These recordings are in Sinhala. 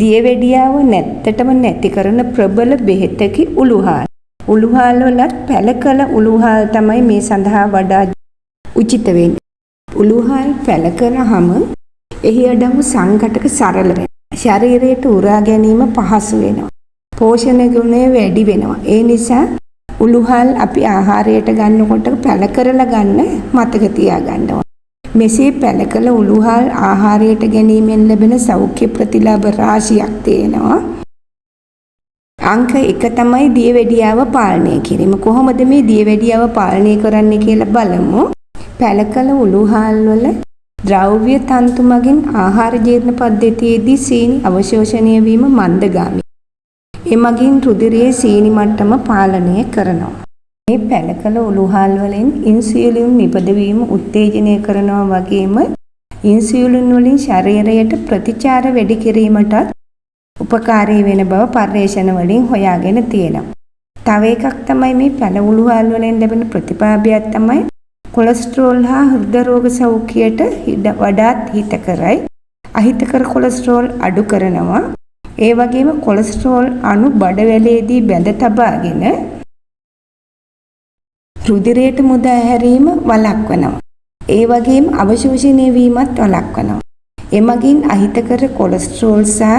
දියවැඩියාව නැත්තටම නැති කරන ප්‍රබල බෙහෙතකි උළුහාල්. උළුහාල් වලත් පැල කළ උළුහාල් තමයි මේ සඳහා වඩා උචිත වෙන්නේ. උළුහාල් පැල කරාම එහි අඩංගු සංඝටක සරල වෙනවා. ශරීරයට උරා ගැනීම පහසු වෙනවා. පෝෂණ ගුණය වැඩි වෙනවා. ඒ නිසා උළුහාල් අපි ආහාරයට ගන්නකොට පැල කරලා ගන්න මතක තියාගන්න ඕනේ. මෙසේ පැල කළ උළුහාල් ආහාරයට ගැනීමෙන් ලැබෙන සෞඛ්‍ය ප්‍රතිලාභ රාශියක් තියෙනවා. අංක 1 තමයි දියවැඩියාව පාලනය කිරීම. කොහොමද මේ දියවැඩියාව පාලනය කරන්නේ කියලා බලමු. පැල කළ උළුහාල් වල ද්‍රව්‍ය තන්තු මගින් ආහාර ජීර්ණ පද්ධතියේදී සීනි අවශෝෂණය වීම මන්දගාමී. එමගින් රුධිරයේ සීනි මට්ටම පාලනය කරනවා. මේ පැල කළ උළුහාල් වලින් ඉන්සියුලින් නිපදවීම උත්තේජනය කරනවා වගේම ඉන්සියුලින් වලින් ශරීරයට ප්‍රතිචාර වැඩි කිරීමටත් උපකාරී වෙන බව පර්යේෂණ වලින් හොයාගෙන තියෙනවා. තව එකක් තමයි මේ පැල උළුහාල් වලින් ලැබෙන ප්‍රතිපාභයක් තමයි කොලෙස්ටරෝල් හා හෘද රෝග සෞඛ්‍යයට වඩාත් හිතකරයි. අහිතකර කොලෙස්ටරෝල් අඩු කරනවා. ඒ වගේම කොලෙස්ටරෝල් අණු බඩවැලේදී බැඳ තබාගෙන රුධිරයට මුදා හැරීම වළක්වනවා. ඒ වගේම අවශෝෂණය වීමත් වළක්වනවා. එමගින් අහිතකර කොලෙස්ටරෝල් සහ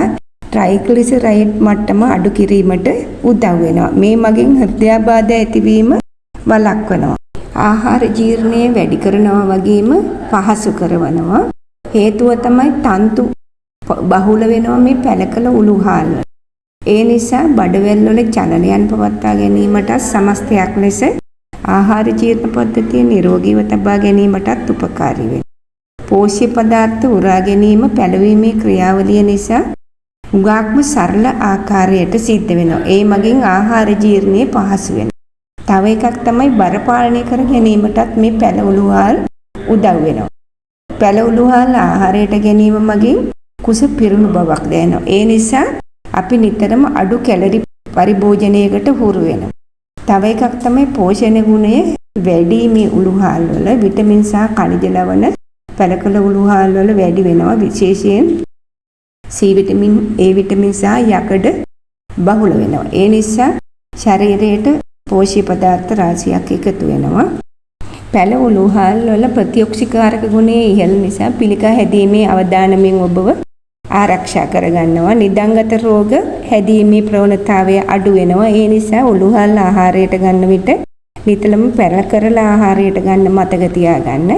ට්‍රයිග්ලිසරයිඩ් මට්ටම අඩු කිරීමට උදව් වෙනවා. මේ මගින් හෘදයාබාධ ඇතිවීම වළක්වනවා. ආහාර ජීර්ණය වැඩි කරනවා වගේම පහසු කරනවා. හේතුව තමයි තන්තු බහුල වෙනවා මේ පැල කළ උළුහාල් වල. ඒ නිසා බඩවැල් වල චලනයන් පවත්වා ගැනීමට සමස්තයක් ලෙස ආහාර ජීර්ණ පද්ධතිය නිරෝගීව තබා ගැනීමටත් උපකාරී වෙනවා. පෝෂ්‍ය පදාර්ථ උරා ගැනීම පැලවීමේ ක්‍රියාවලිය නිසා හුඟක්ම සරල ආකාරයට සිද්ධ වෙනවා. ඒ මගින් ආහාර ජීර්ණය පහසු වෙනවා. තව එකක් තමයි බර පාලනය කර ගැනීමටත් මේ පැල උළුහාල් උදව් වෙනවා. පැල උළුහාල් ආහාරයට ගැනීම මගින් කුස පිරුණු බවක් දැනෙනවා. ඒ නිසා අපි නිතරම අඩු කැලරි පරිභෝජනයකට හුරු වෙනවා. තව එකක් තමයි පෝෂණ ගුණය වැඩි මේ උළුහාල් වල විටමින් සහ ಖನಿජ ලවණ පැල කළ උළුහාල් වල වැඩි වෙනවා. විශේෂයෙන් C විටමින්, A විටමින් සහ යකඩ බහුල වෙනවා. ඒ නිසා ශරීරයට පෝෂ්‍ය පදාර්ථ රාශියක් එකතු වෙනවා. පැල උළුහාල් වල ප්‍රතිඔක්සිකාරක ගුණය ඉහළ නිසා පිළිකා හැදීමේ අවදානමෙන් ඔබව ආරක්ෂා කරගන්නවා. නිදංගත රෝග හැදීමේ ප්‍රවණතාවය අඩු වෙනවා. ඒ නිසා උළුහාල් ආහාරයට ගන්න විට නිතරම පැල කරලා ආහාරයට ගන්න මතක තියාගන්න.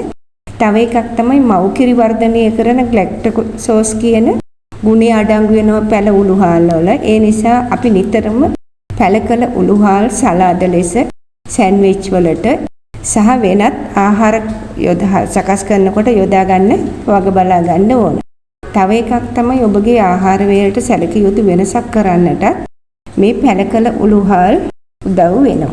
තව එකක් තමයි මව්කිරි වර්ධනය කරන ග්ලැක්ටෝසෝස් කියන ගුණය අඩංගු වෙනවා පැල උළුහාල් වල. ඒ නිසා අපි නිතරම පැල කළ උළුහාල් සලාද ලෙස සෑන්ඩ්විච් වලට සහ වෙනත් ආහාර සකස් කරනකොට යොදා ගන්න වග බලා ගන්න ඕන. තව එකක් තමයි ඔබගේ ආහාර වේලට සැලකිය යුතු වෙනසක් කරන්නට මේ පැල කළ උළුහාල් උදව් වෙනවා.